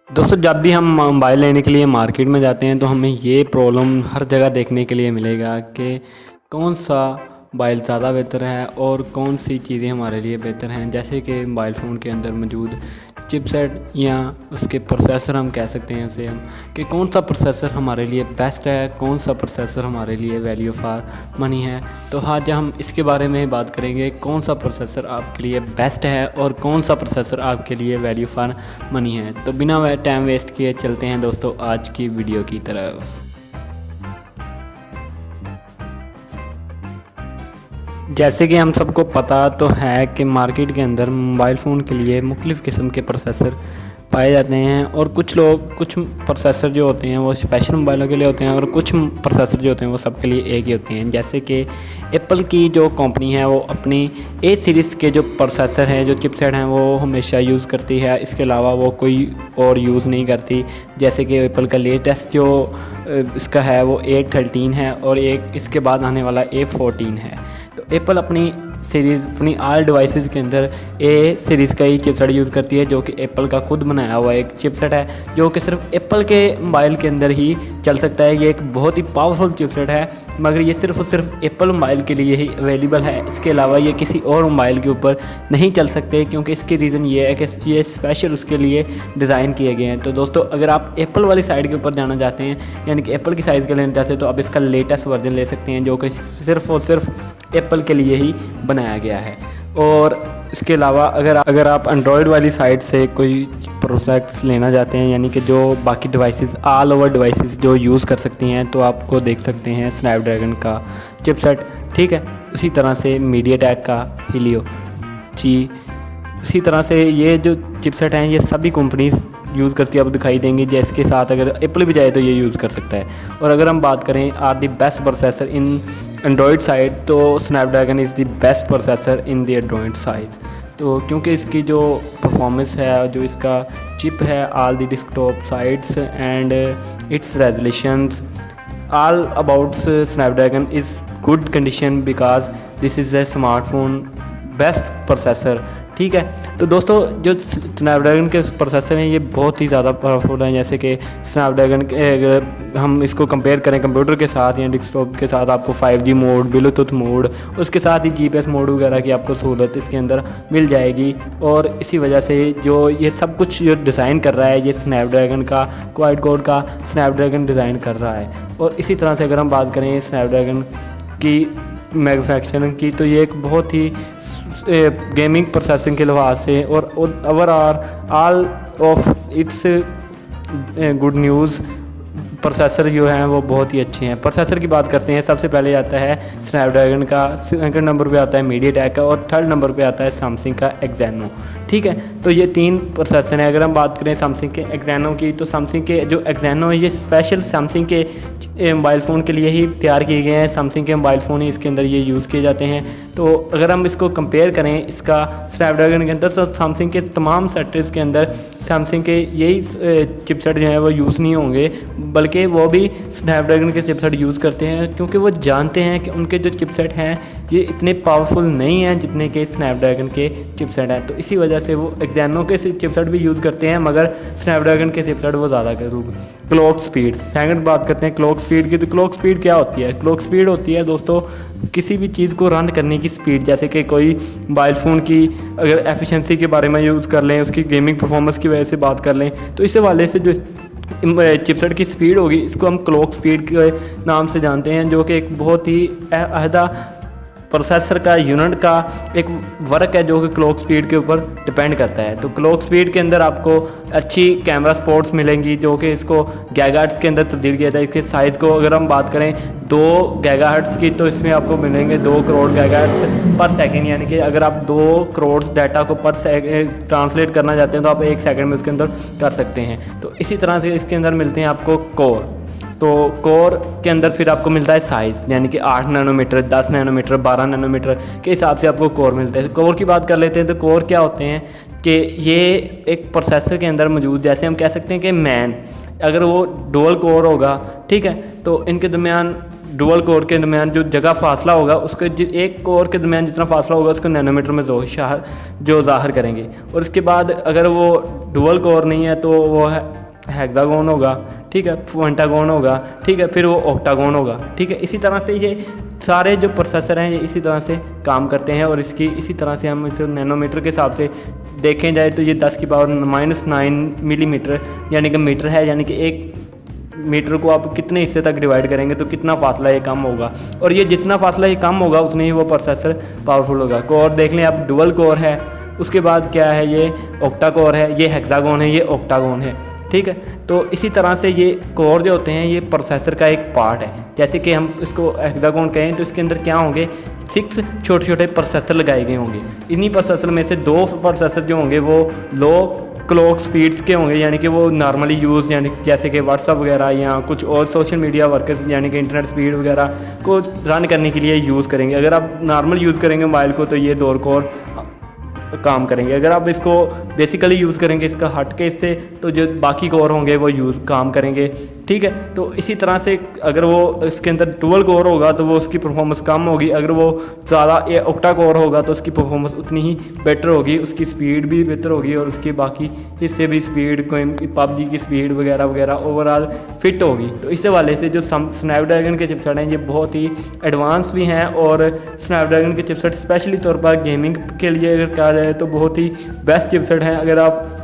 दोस्तों जब भी हम मोबाइल लेने के लिए मार्केट में जाते हैं तो हमें ये प्रॉब्लम हर जगह देखने के लिए मिलेगा कि कौन सा मोबाइल ज़्यादा बेहतर है और कौन सी चीज़ें हमारे लिए बेहतर हैं। जैसे कि मोबाइल फ़ोन के अंदर मौजूद चिपसेट या उसके प्रोसेसर हम कह सकते हैं उसे हम कि कौन सा प्रोसेसर हमारे लिए बेस्ट है, कौन सा प्रोसेसर हमारे लिए वैल्यू फॉर मनी है। तो आज हम इसके बारे में बात करेंगे कौन सा प्रोसेसर आपके लिए बेस्ट है और कौन सा प्रोसेसर आपके लिए वैल्यू फॉर मनी है। तो बिना टाइम वेस्ट किए चलते हैं दोस्तों आज की वीडियो की तरफ। जैसे कि हम सबको पता तो है कि मार्केट के अंदर मोबाइल फ़ोन के लिए मुख्तलिफ़ किस्म के प्रोसेसर पाए जाते हैं और कुछ प्रोसेसर जो होते हैं वो स्पेशल मोबाइलों के लिए होते हैं और कुछ प्रोसेसर जो होते हैं वो सबके लिए एक ही होते हैं। जैसे कि एप्पल की जो कंपनी है वो अपनी ए सीरीज़ के जो प्रोसेसर हैं, जो चिपसेट हैं, वो हमेशा यूज़ करती है। इसके अलावा वो कोई और यूज़ नहीं करती। जैसे कि एप्पल का लेटेस्ट जो इसका है वो A13 है और एक इसके बाद आने वाला A14 है। तो एप्पल अपनी सीरीज़ अपनी ऑल डिवाइसेस के अंदर ए सीरीज़ का ही चिपसेट यूज़ करती है, जो कि एप्पल का खुद बनाया हुआ एक चिपसेट है जो कि सिर्फ एप्पल के मोबाइल के अंदर ही चल सकता है। ये एक बहुत ही पावरफुल चिपसेट है, मगर ये सिर्फ और सिर्फ एप्पल मोबाइल के लिए ही अवेलेबल है। इसके अलावा ये किसी और मोबाइल के ऊपर नहीं चल सकते, क्योंकि इसकी रीज़न ये है कि ये स्पेशल उसके लिए डिज़ाइन किए गए हैं। तो दोस्तों अगर आप एप्पल वाली साइड के ऊपर जाना चाहते हैं, यानी कि एप्पल की साइज़ के लेना चाहते हैं, तो आप इसका लेटेस्ट वर्जन ले सकते हैं जो कि सिर्फ और सिर्फ एप्पल के लिए ही बनाया गया है। और इसके अलावा अगर आप एंड्रॉयड वाली साइट से कोई प्रोडक्ट्स लेना चाहते हैं, यानी कि जो बाकी डिवाइसेस ऑल ओवर डिवाइसेस जो यूज़ कर सकती हैं, तो आपको देख सकते हैं स्नैपड्रैगन का चिपसेट, ठीक है। उसी तरह से मीडियाटेक का हीलियो जी, उसी तरह से ये जो चिपसेट हैं ये सभी कंपनीज यूज़ करती है, आपको दिखाई देंगी। जिसके साथ अगर एप्पल भी चाहे तो ये यूज़ कर सकता है। और अगर हम बात करें are the best processor in Android side, तो Snapdragon is the best processor in the Android side. तो क्योंकि इसकी जो परफॉर्मेंस है, जो इसका चिप है, all the desktop sides and it's resolutions all about Snapdragon is good condition because this is a smartphone best processor, ठीक है। तो दोस्तों जो स्नैपड्रैगन के प्रोसेसर हैं ये बहुत ही ज़्यादा पावरफुल हैं। जैसे कि स्नैपड्रैगन के अगर हम इसको कंपेयर करें कंप्यूटर के साथ या डेस्कटॉप के साथ, आपको 5G मोड, ब्लूटूथ मोड, उसके साथ ही GPS मोड वगैरह की आपको सहूलत इसके अंदर मिल जाएगी। और इसी वजह से जो ये सब कुछ जो डिज़ाइन कर रहा है ये स्नैपड्रैगन का क्वाड कोर का स्नैपड्रैगन डिज़ाइन कर रहा है। और इसी तरह से अगर हम बात करें स्नैपड्रैगन की मैन्युफैक्चरिंग की, तो ये एक बहुत ही गेमिंग प्रोसेसिंग के लिहाज से और overall all of its good news processor जो हैं वो बहुत ही अच्छे हैं। प्रोसेसर की बात करते हैं, सबसे पहले आता है स्नैपड्रैगन का, सेकंड नंबर पे आता है मीडियाटेक का और थर्ड नंबर पे आता है सैमसंग का एक्जेनो, ठीक है। तो ये तीन प्रोसेसर हैं। अगर हम बात करें सैमसंग के एक्जेनो की, तो सैमसंग के जो एक्जेनो है ये स्पेशल सैमसंग के मोबाइल फ़ोन के लिए ही तैयार किए गए हैं। सैमसंग के मोबाइल फ़ोन ही इसके अंदर ये यूज़ किए जाते हैं। तो अगर हम इसको कंपेयर करें इसका स्नैपड्रैगन के अंदर, तो सैमसंग के तमाम सेक्टर्स के अंदर सैमसंग के यही चिपसेट जो है वो यूज़ नहीं होंगे, बल्कि वो भी स्नैपड्रैगन के चिपसेट यूज़ करते हैं, क्योंकि वो जानते हैं कि उनके जो चिपसेट हैं ये इतने पावरफुल नहीं हैं जितने के स्नैपड्रैगन के चिपसेट हैं। तो इसी वजह से वो एक्जेनो के चिपसेट भी यूज़ करते हैं, मगर स्नैपड्रैगन के चिपसेट वो ज़्यादा करूँगा। क्लॉक स्पीड, सेकंड बात करते हैं क्लॉक स्पीड की। तो क्लॉक स्पीड क्या होती है? क्लॉक स्पीड होती है दोस्तों किसी भी चीज़ को रन करने की स्पीड। जैसे कि कोई मोबाइल फ़ोन की अगर एफिशिएंसी के बारे में यूज़ कर लें, उसकी गेमिंग परफॉर्मेंस की वजह से बात कर लें, तो इस हवाले से जो चिपसेट की स्पीड होगी इसको हम क्लॉक स्पीड के नाम से जानते हैं, जो कि एक बहुत ही अहदा प्रोसेसर का यूनिट का एक वर्क है जो कि क्लॉक स्पीड के ऊपर डिपेंड करता है। तो क्लॉक स्पीड के अंदर आपको अच्छी कैमरा सपोर्ट्स मिलेंगी, जो कि इसको गीगाहर्ट्ज़ के अंदर तब्दील किया जाता है। इसके साइज़ को अगर हम बात करें 2 गीगाहर्ट्ज़ की, तो इसमें आपको मिलेंगे 2 करोड़ गीगाहर्ट्ज़ पर सेकंड, यानी कि अगर आप 2 करोड़ डाटा को पर सेकंड ट्रांसलेट करना चाहते हैं तो आप 1 सेकंड में उसके अंदर कर सकते हैं। तो इसी तरह से इसके अंदर मिलते हैं आपको कोर। तो कोर के अंदर फिर आपको मिलता है साइज़, यानी कि 8 नैनोमीटर, 10 नैनोमीटर, 12 नैनोमीटर के हिसाब से आपको कोर मिलता है। कोर की बात कर लेते हैं। तो कोर क्या होते हैं कि ये एक प्रोसेसर के अंदर मौजूद, जैसे हम कह सकते हैं कि मैन, अगर वो डुअल कोर होगा, ठीक है, तो इनके दरमियान डुअल कोर के दरमियान जो जगह फासला होगा उसके एक कोर के दरमियान जितना फासला होगा उसको नैनोमीटर में जो ज़ाहिर करेंगे। और इसके बाद अगर वो डुअल कोर नहीं है तो वो है हेक्सागोन होगा, ठीक है, पेंटागोन होगा, ठीक है, फिर वो ऑक्टागोन होगा, ठीक है। इसी तरह से ये सारे जो प्रोसेसर हैं ये इसी तरह से काम करते हैं और इसकी इसी तरह से हम इसे नैनोमीटर के हिसाब से देखें जाए तो ये 10⁻⁹ मिलीमीटर यानी कि मीटर है, यानी कि एक मीटर को आप कितने हिस्से तक डिवाइड करेंगे तो कितना फासला ये कम होगा, और ये जितना फासला ये कम होगा उतनी ही वो प्रोसेसर पावरफुल होगा। कोर देख लें आप, डुअल कोर है, उसके बाद क्या है, ये ऑक्टा कोर है, ये हेक्सागोन है, ये ऑक्टागोन है, ठीक है। तो इसी तरह से ये कोर जो होते हैं ये प्रोसेसर का एक पार्ट है। जैसे कि हम इसको हेक्सागोन कहें तो इसके अंदर क्या होंगे, 6 छोटे छोटे प्रोसेसर लगाए गए होंगे। इन्हीं प्रोसेसर में से 2 प्रोसेसर जो होंगे वो लो क्लॉक स्पीड्स के होंगे, यानी कि वो नॉर्मली यूज़, यानी जैसे कि व्हाट्सअप वगैरह या कुछ और सोशल मीडिया वर्कर्स यानी कि इंटरनेट स्पीड वगैरह को रन करने के लिए यूज़ करेंगे। अगर आप नॉर्मल यूज़ करेंगे मोबाइल को तो ये 2 कोर काम करेंगे। अगर आप इसको बेसिकली यूज़ करेंगे इसका हट के इससे तो जो बाकी कोर होंगे वो काम करेंगे, ठीक है। तो इसी तरह से अगर वो इसके अंदर डुअल कोर होगा तो वो उसकी परफॉर्मेंस कम होगी, अगर वो ज़्यादा ऑक्टा कोर होगा तो उसकी परफॉर्मेंस उतनी ही बेटर होगी, उसकी स्पीड भी बेहतर होगी और उसकी बाकी हिस्से भी स्पीड, कोई पबजी की स्पीड वगैरह वगैरह ओवरऑल फिट होगी। तो इस वाले से जो स्नैपड्रैगन के चिपसेट हैं ये बहुत ही एडवांस भी हैं और स्नैपड्रैगन के चिपसेट स्पेशली तौर पर गेमिंग के लिए अगर कहा जाए तो बहुत ही बेस्ट चिपसेट हैं। अगर आप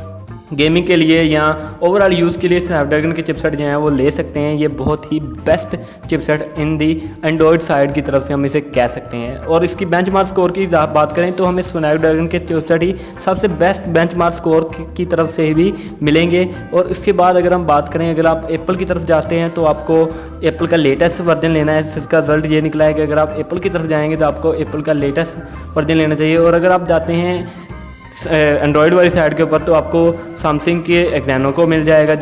गेमिंग के लिए या ओवरऑल यूज़ के लिए स्नैपड्रैगन के चिपसेट जो हैं वो ले सकते हैं। ये बहुत ही बेस्ट चिपसेट इन दी एंड्रॉयड साइड की तरफ से हम इसे कह सकते हैं। और इसकी बेंचमार्क स्कोर की बात करें तो हमें स्नैपड्रैगन के चिपसेट ही सबसे बेस्ट बेंचमार्क स्कोर की तरफ से भी मिलेंगे। और इसके बाद अगर हम बात करें, अगर आप एप्पल की तरफ जाते हैं तो आपको एप्पल का लेटेस्ट वर्जन लेना है। इसका रिजल्ट ये निकला है कि अगर आप एप्पल की तरफ जाएंगे तो आपको एप्पल का लेटेस्ट वर्जन लेना चाहिए। और अगर आप जाते हैं एंड्रॉयड वाली साइड के ऊपर तो आपको सैमसंग के एक्सैनो को मिल जाएगा,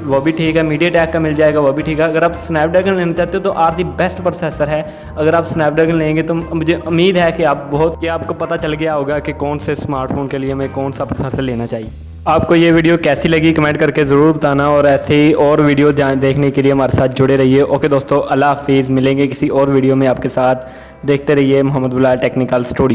वो भी ठीक है, मीडियाटेक का मिल जाएगा, वो भी ठीक है। अगर आप स्नैपड्रैगन लेना चाहते हो तो आर दी बेस्ट प्रोसेसर है। अगर आप स्नैपड्रैगन लेंगे तो मुझे उम्मीद है कि आपको पता चल गया होगा कि कौन से स्मार्टफोन के लिए हमें कौन सा प्रोसेसर लेना चाहिए। आपको ये वीडियो कैसी लगी कमेंट करके ज़रूर बताना और ऐसे ही और वीडियो देखने के लिए हमारे साथ जुड़े रहिए। ओके दोस्तों, अल्लाह हाफिज़, मिलेंगे किसी और वीडियो में आपके साथ। देखते रहिए मोहम्मद बिलाल टेक्निकल स्टूडियो।